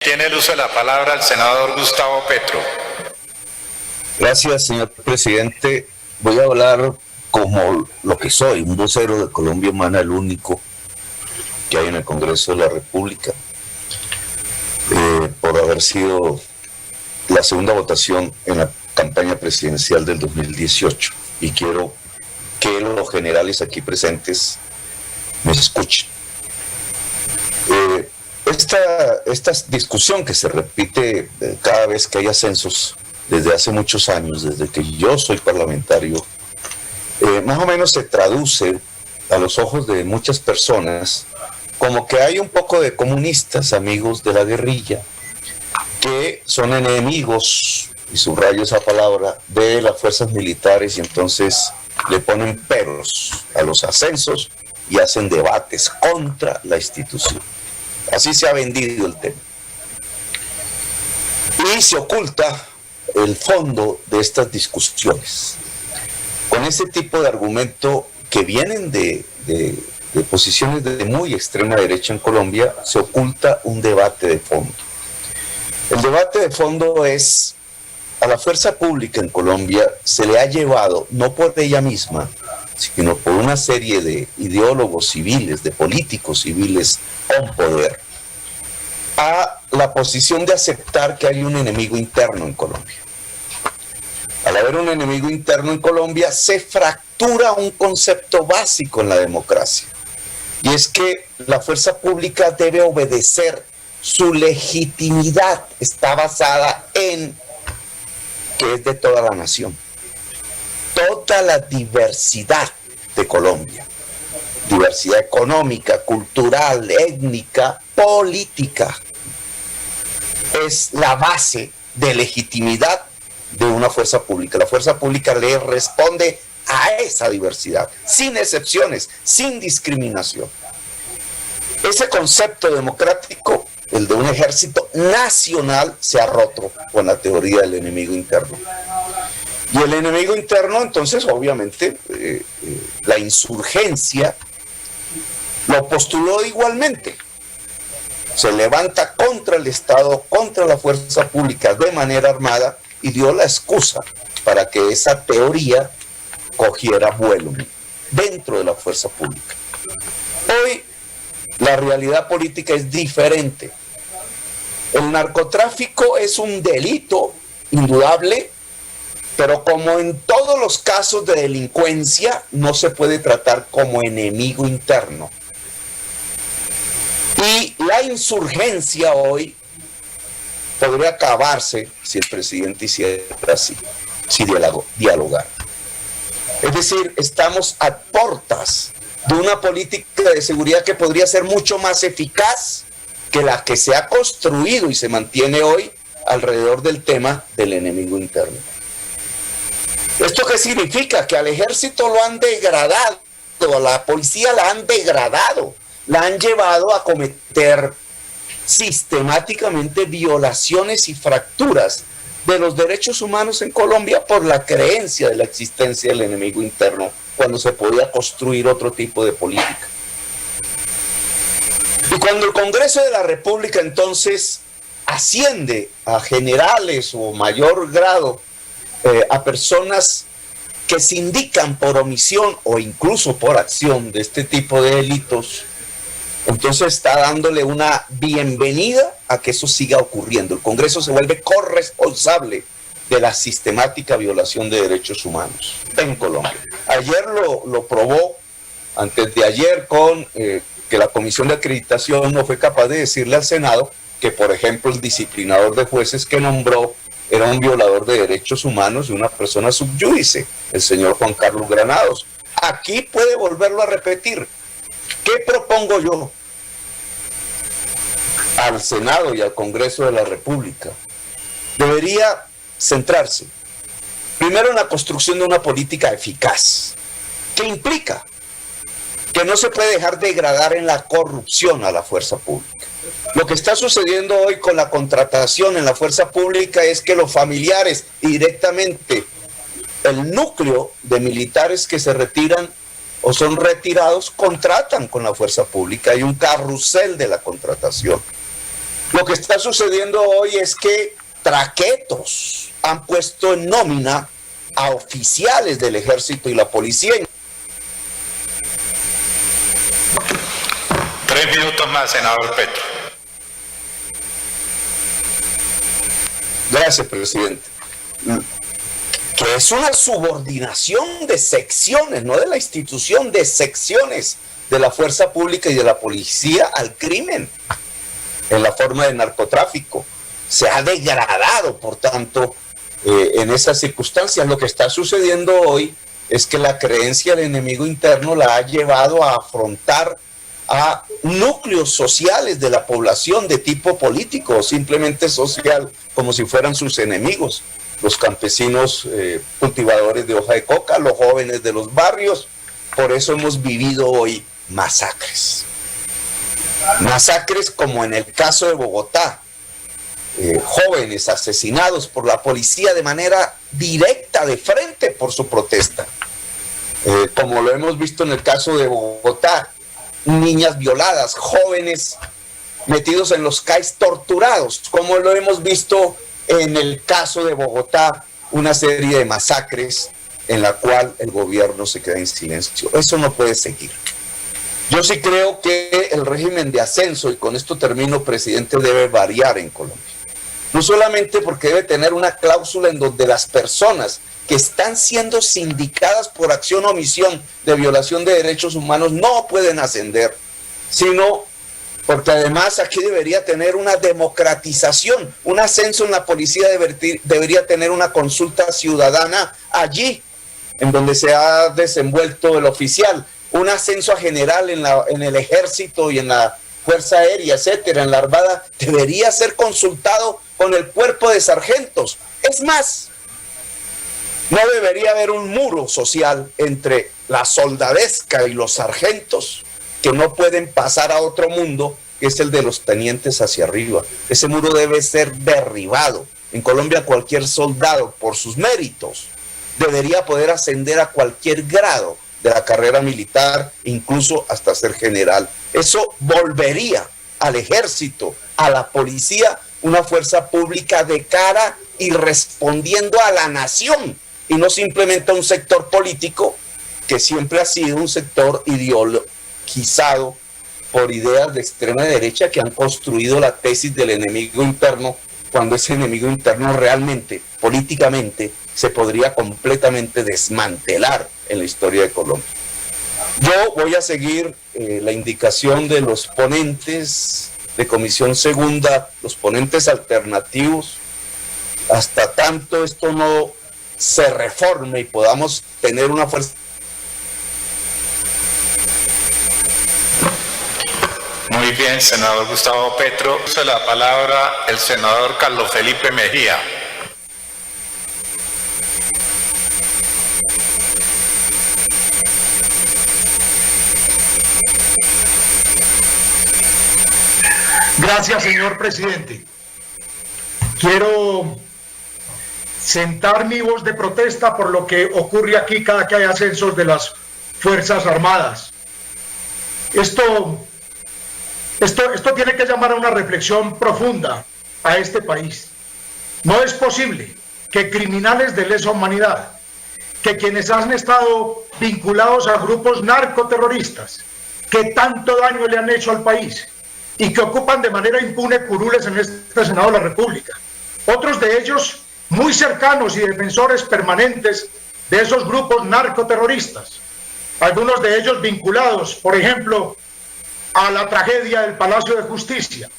Tiene el uso de la palabra el senador Gustavo Petro. Gracias, señor presidente. Voy a hablar como lo que soy, un vocero de Colombia Humana, el único que hay en el Congreso de la República, por haber sido la segunda votación en la campaña presidencial del 2018. Y quiero que los generales aquí presentes me escuchen. Esta discusión que se repite cada vez que hay ascensos desde hace muchos años, desde que yo soy parlamentario, más o menos se traduce a los ojos de muchas personas como que hay un poco de comunistas, amigos de la guerrilla, que son enemigos, y subrayo esa palabra, de las fuerzas militares, y entonces le ponen peros a los ascensos y hacen debates contra la institución. Así se ha vendido el tema. Y se oculta el fondo de estas discusiones. Con ese tipo de argumento que vienen de posiciones de muy extrema derecha en Colombia, se oculta un debate de fondo. El debate de fondo es, a la fuerza pública en Colombia se le ha llevado, no por ella misma, sino por una serie de ideólogos civiles, de políticos civiles con poder, a la posición de aceptar que hay un enemigo interno en Colombia. Al haber un enemigo interno en Colombia, se fractura un concepto básico en la democracia, y es que la fuerza pública debe obedecer, su legitimidad está basada en que es de toda la nación. Toda la diversidad de Colombia, diversidad económica, cultural, étnica, política, es la base de legitimidad de una fuerza pública. La fuerza pública le responde a esa diversidad, sin excepciones, sin discriminación. Ese concepto democrático, el de un ejército nacional, se ha roto con la teoría del enemigo interno. Y el enemigo interno, entonces, obviamente, la insurgencia lo postuló igualmente. Se levanta contra el Estado, contra la fuerza pública de manera armada, y dio la excusa para que esa teoría cogiera vuelo dentro de la fuerza pública. Hoy la realidad política es diferente. El narcotráfico es un delito indudable, pero como en todos los casos de delincuencia, no se puede tratar como enemigo interno. Y la insurgencia hoy podría acabarse si el presidente hiciera así, si dialogara. Es decir, estamos a puertas de una política de seguridad que podría ser mucho más eficaz que la que se ha construido y se mantiene hoy alrededor del tema del enemigo interno. ¿Esto qué significa? Que al ejército lo han degradado, a la policía la han degradado, la han llevado a cometer sistemáticamente violaciones y fracturas de los derechos humanos en Colombia por la creencia de la existencia del enemigo interno, cuando se podía construir otro tipo de política. Y cuando el Congreso de la República entonces asciende a generales o mayor grado a personas que se indican por omisión o incluso por acción de este tipo de delitos, entonces está dándole una bienvenida a que eso siga ocurriendo. El Congreso se vuelve corresponsable de la sistemática violación de derechos humanos en Colombia. Ayer lo probó, antes de ayer, con que la Comisión de Acreditación no fue capaz de decirle al Senado que, por ejemplo, el disciplinador de jueces que nombró era un violador de derechos humanos de una persona subyúdice, el señor Juan Carlos Granados. Aquí puede volverlo a repetir. ¿Qué propongo yo al Senado y al Congreso de la República? Debería centrarse primero en la construcción de una política eficaz, que implica que no se puede dejar degradar en la corrupción a la fuerza pública. Lo que está sucediendo hoy con la contratación en la fuerza pública es que los familiares y directamente el núcleo de militares que se retiran o son retirados contratan con la fuerza pública. Hay un carrusel de la contratación. Lo que está sucediendo hoy es que traquetos han puesto en nómina a oficiales del ejército y la policía. 3 minutos más, senador Petro. Gracias, presidente. Que es una subordinación de secciones, no de la institución, de secciones de la fuerza pública y de la policía al crimen, en la forma de narcotráfico. Se ha degradado, por tanto, en esas circunstancias. Lo que está sucediendo hoy es que la creencia del enemigo interno la ha llevado a afrontar a núcleos sociales de la población de tipo político o simplemente social, como si fueran sus enemigos. Los campesinos cultivadores de hoja de coca, los jóvenes de los barrios. Por eso hemos vivido hoy masacres. Masacres como en el caso de Bogotá. Jóvenes asesinados por la policía de manera directa, de frente, por su protesta. Como lo hemos visto en el caso de Bogotá, niñas violadas, jóvenes metidos en los CAIs torturados, como lo hemos visto en el caso de Bogotá, una serie de masacres en la cual el gobierno se queda en silencio. Eso no puede seguir. Yo sí creo que el régimen de ascenso, y con esto termino, presidente, debe variar en Colombia. No solamente porque debe tener una cláusula en donde las personas que están siendo sindicadas por acción o omisión de violación de derechos humanos no pueden ascender, sino porque además aquí debería tener una democratización, un ascenso en la policía debería tener una consulta ciudadana allí, en donde se ha desenvuelto el oficial, un ascenso a general en el ejército y en la Fuerza Aérea, etcétera, en la Armada, debería ser consultado con el cuerpo de sargentos. Es más, no debería haber un muro social entre la soldadesca y los sargentos que no pueden pasar a otro mundo, que es el de los tenientes hacia arriba. Ese muro debe ser derribado. En Colombia cualquier soldado, por sus méritos, debería poder ascender a cualquier grado de la carrera militar, incluso hasta ser general. Eso volvería al ejército, a la policía, una fuerza pública de cara y respondiendo a la nación, y no simplemente a un sector político que siempre ha sido un sector ideologizado por ideas de extrema derecha que han construido la tesis del enemigo interno, cuando ese enemigo interno realmente, políticamente, se podría completamente desmantelar en la historia de Colombia. Yo voy a seguir la indicación de los ponentes de Comisión Segunda, los ponentes alternativos, hasta tanto esto no se reforme y podamos tener una fuerza. Muy bien, senador Gustavo Petro. Usa la palabra el senador Carlos Felipe Mejía. Gracias, señor presidente. Quiero sentar mi voz de protesta por lo que ocurre aquí cada que hay ascensos de las Fuerzas Armadas. Esto tiene que llamar a una reflexión profunda a este país. No es posible que criminales de lesa humanidad, que quienes han estado vinculados a grupos narcoterroristas, que tanto daño le han hecho al país y que ocupan de manera impune curules en este Senado de la República, otros de ellos muy cercanos y defensores permanentes de esos grupos narcoterroristas, algunos de ellos vinculados, por ejemplo, a la tragedia del Palacio de Justicia,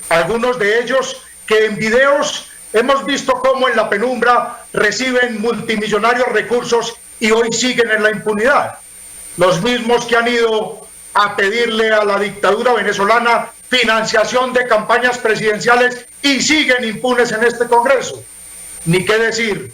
algunos de ellos que en videos hemos visto cómo en la penumbra reciben multimillonarios recursos y hoy siguen en la impunidad, los mismos que han ido a pedirle a la dictadura venezolana financiación de campañas presidenciales y siguen impunes en este Congreso. Ni qué decir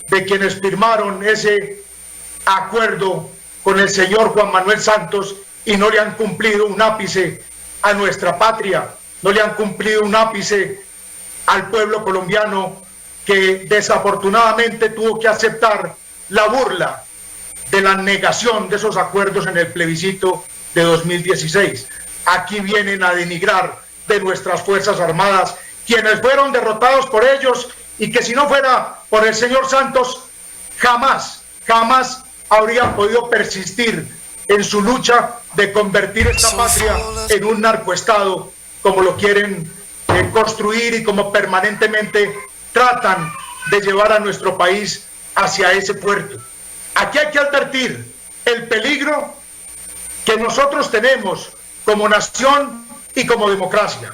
de quienes firmaron ese acuerdo con el señor Juan Manuel Santos y no le han cumplido un ápice a nuestra patria, no le han cumplido un ápice al pueblo colombiano, que desafortunadamente tuvo que aceptar la burla de la negación de esos acuerdos en el plebiscito de 2016. Aquí vienen a denigrar de nuestras Fuerzas Armadas, quienes fueron derrotados por ellos y que si no fuera por el señor Santos, jamás habrían podido persistir en su lucha de convertir esta patria en un narcoestado, como lo quieren construir y como permanentemente tratan de llevar a nuestro país hacia ese puerto. Aquí hay que advertir el peligro que nosotros tenemos como nación y como democracia,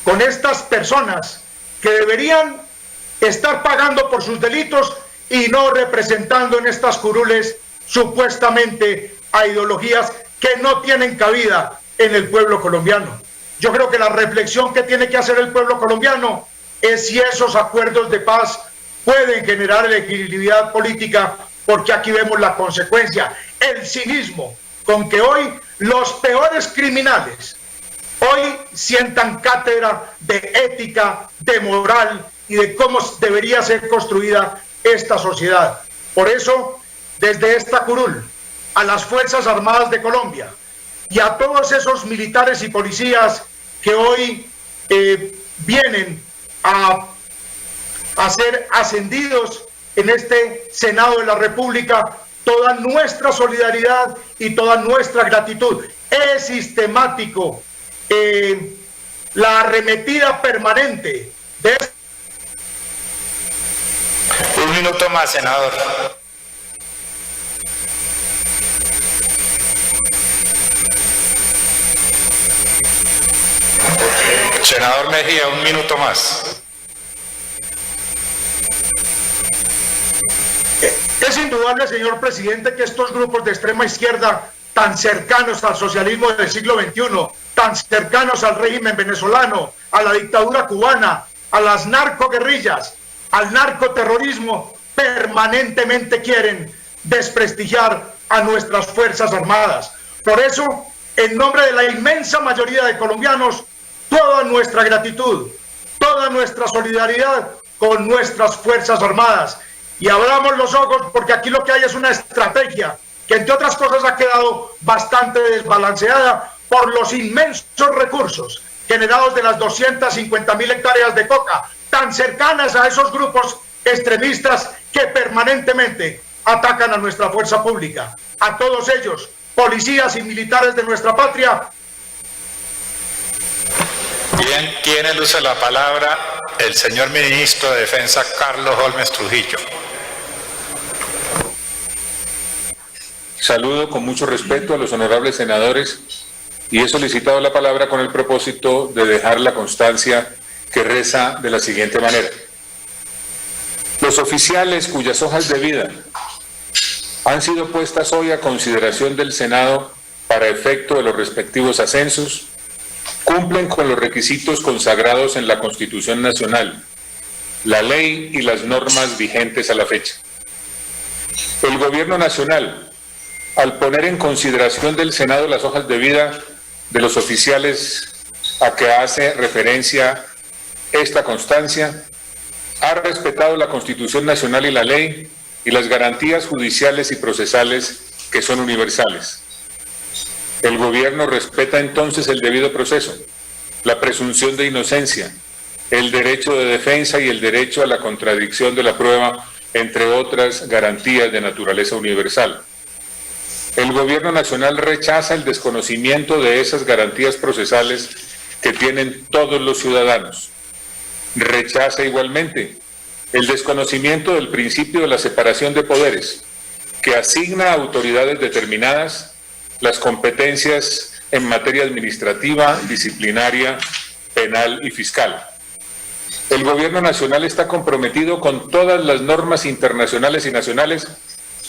con estas personas que deberían estar pagando por sus delitos y no representando en estas curules supuestamente a ideologías que no tienen cabida en el pueblo colombiano. Yo creo que la reflexión que tiene que hacer el pueblo colombiano es si esos acuerdos de paz pueden generar legitimidad política, porque aquí vemos la consecuencia, el cinismo con que hoy los peores criminales hoy sientan cátedra de ética, de moral y de cómo debería ser construida esta sociedad. Por eso, desde esta curul, a las Fuerzas Armadas de Colombia y a todos esos militares y policías que hoy vienen a ser ascendidos en este Senado de la República, toda nuestra solidaridad y toda nuestra gratitud. Es sistemático la arremetida permanente de... Un minuto más, senador. Senador Mejía, un minuto más. Es indudable, señor presidente, que estos grupos de extrema izquierda, tan cercanos al socialismo del siglo XXI, tan cercanos al régimen venezolano, a la dictadura cubana, a las narcoguerrillas, al narcoterrorismo, permanentemente quieren desprestigiar a nuestras Fuerzas Armadas. Por eso, en nombre de la inmensa mayoría de colombianos, toda nuestra gratitud, toda nuestra solidaridad con nuestras Fuerzas Armadas. Y abramos los ojos, porque aquí lo que hay es una estrategia que, entre otras cosas, ha quedado bastante desbalanceada por los inmensos recursos generados de las 250.000 hectáreas de coca, tan cercanas a esos grupos extremistas que permanentemente atacan a nuestra fuerza pública. A todos ellos, policías y militares de nuestra patria. Bien, tiene el uso de la palabra el señor ministro de Defensa, Carlos Holmes Trujillo. Saludo con mucho respeto a los honorables senadores y he solicitado la palabra con el propósito de dejar la constancia que reza de la siguiente manera. Los oficiales cuyas hojas de vida han sido puestas hoy a consideración del Senado para efecto de los respectivos ascensos cumplen con los requisitos consagrados en la Constitución Nacional, la ley y las normas vigentes a la fecha. El Gobierno Nacional, al poner en consideración del Senado las hojas de vida de los oficiales a que hace referencia esta constancia, ha respetado la Constitución Nacional y la ley y las garantías judiciales y procesales que son universales. El Gobierno respeta entonces el debido proceso, la presunción de inocencia, el derecho de defensa y el derecho a la contradicción de la prueba, entre otras garantías de naturaleza universal. El Gobierno Nacional rechaza el desconocimiento de esas garantías procesales que tienen todos los ciudadanos. Rechaza igualmente el desconocimiento del principio de la separación de poderes, que asigna a autoridades determinadas las competencias en materia administrativa, disciplinaria, penal y fiscal. El Gobierno Nacional está comprometido con todas las normas internacionales y nacionales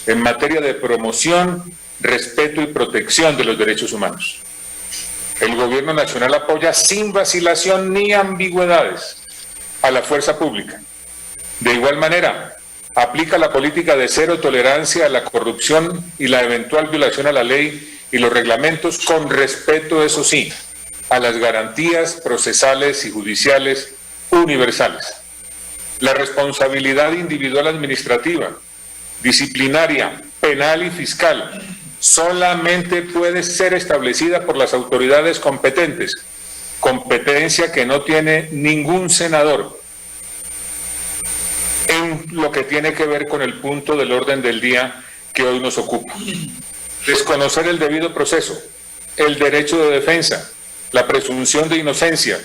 en materia de promoción, respeto y protección de los derechos humanos. El Gobierno Nacional apoya sin vacilación ni ambigüedades a la fuerza pública. De igual manera, aplica la política de cero tolerancia a la corrupción y la eventual violación a la ley y los reglamentos, con respeto, eso sí, a las garantías procesales y judiciales universales. La responsabilidad individual administrativa, disciplinaria, penal y fiscal solamente puede ser establecida por las autoridades competentes competencia que no tiene ningún senador en lo que tiene que ver con el punto del orden del día que hoy nos ocupa. Desconocer el debido proceso, el derecho de defensa, la presunción de inocencia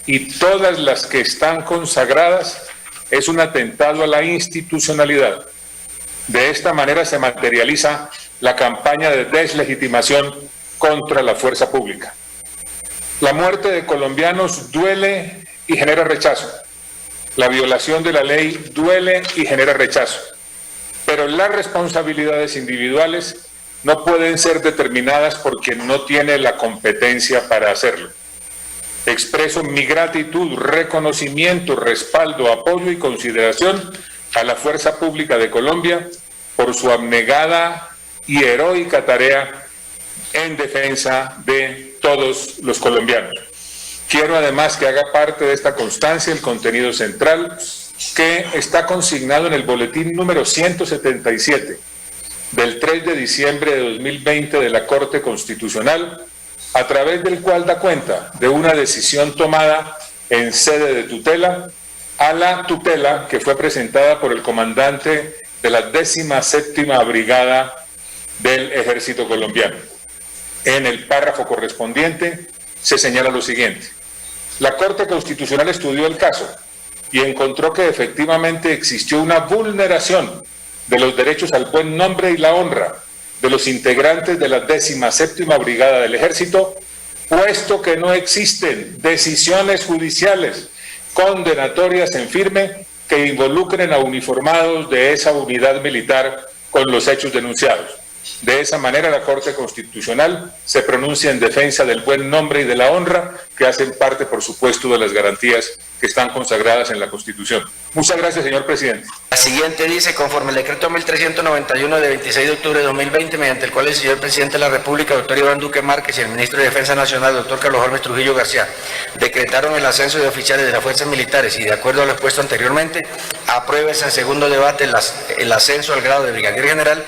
y todas las que están consagradas es un atentado a la institucionalidad. De esta manera se materializa la campaña de deslegitimación contra la fuerza pública. La muerte de colombianos duele y genera rechazo. La violación de la ley duele y genera rechazo. Pero las responsabilidades individuales no pueden ser determinadas por quien no tiene la competencia para hacerlo. Expreso mi gratitud, reconocimiento, respaldo, apoyo y consideración a la Fuerza Pública de Colombia por su abnegada y heroica tarea en defensa de todos los colombianos. Quiero además que haga parte de esta constancia el contenido central que está consignado en el boletín número 177 del 3 de diciembre de 2020 de la Corte Constitucional, a través del cual da cuenta de una decisión tomada en sede de tutela a la tutela que fue presentada por el comandante de la 17ª Brigada del Ejército Colombiano. En el párrafo correspondiente se señala lo siguiente: la Corte Constitucional estudió el caso y encontró que efectivamente existió una vulneración de los derechos al buen nombre y la honra de los integrantes de la 17ª Brigada del Ejército, puesto que no existen decisiones judiciales condenatorias en firme que involucren a uniformados de esa unidad militar con los hechos denunciados. De esa manera, la Corte Constitucional se pronuncia en defensa del buen nombre y de la honra, que hacen parte, por supuesto, de las garantías que están consagradas en la Constitución. Muchas gracias, señor presidente. La siguiente dice: conforme al decreto 1391 de 26 de octubre de 2020, mediante el cual el señor presidente de la República, doctor Iván Duque Márquez, y el ministro de Defensa Nacional, doctor Carlos Holmes Trujillo García, decretaron el ascenso de oficiales de las fuerzas militares y, de acuerdo a lo expuesto anteriormente, apruébese en segundo debate el ascenso al grado de brigadier general